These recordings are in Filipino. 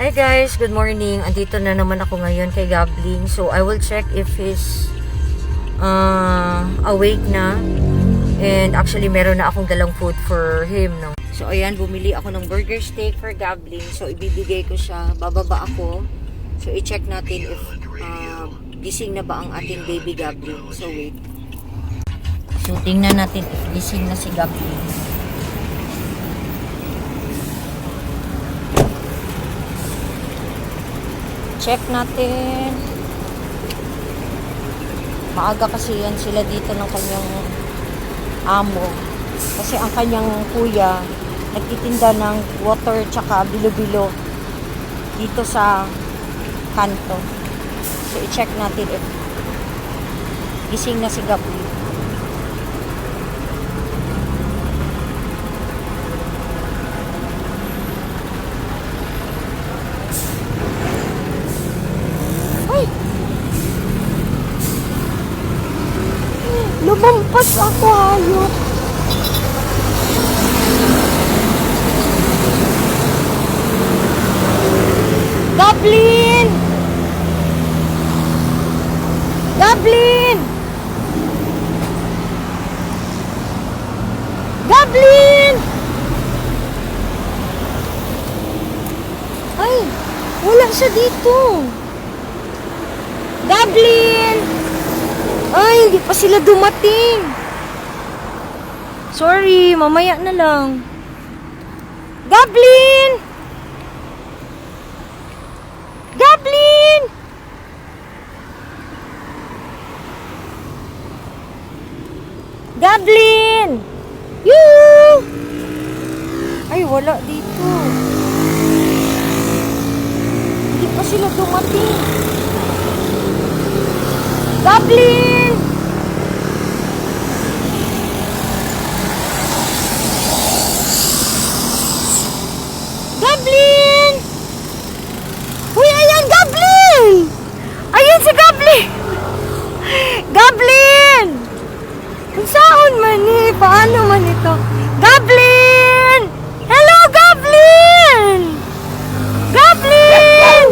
Hi guys, good morning. Andito na naman ako ngayon kay Gabling. So I will check if he's awake na. And actually meron na akong dalang food for him, no. So ayan, bumili ako ng burger steak for Gabling. So ibibigay ko siya, bababa ako. So i-check natin if gising na ba ang ating baby Gabling. So wait. So tingnan natin if gising na si Gabling. Check natin. Maaga kasi yan sila dito ng kanyang amo. Kasi ang kanyang kuya nagtitinda ng water tsaka bilo-bilo dito sa kanto. So i-check natin if gising na si Gabi. Lumampas ako, hayop. Gablin! Gablin! Gablin! Ay, wala siya dito. Gablin! Ay, hindi pa sila dumating. Sorry, mamaya na lang. Gablin! Gablin! Gablin! Yoo! Ay, wala dito. Hindi pa sila dumating. Gablin! Gablin! Uy, ayan, Gablin! Ayan si Gablin! Gablin! Kung saan man eh? Paano man ito? Gablin! Hello, Gablin! Gablin!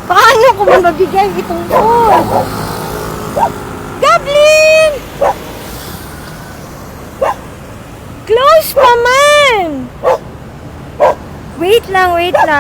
Paano ko mabigay itong food? Gablin! Close pa man! Wait lang, wait lang.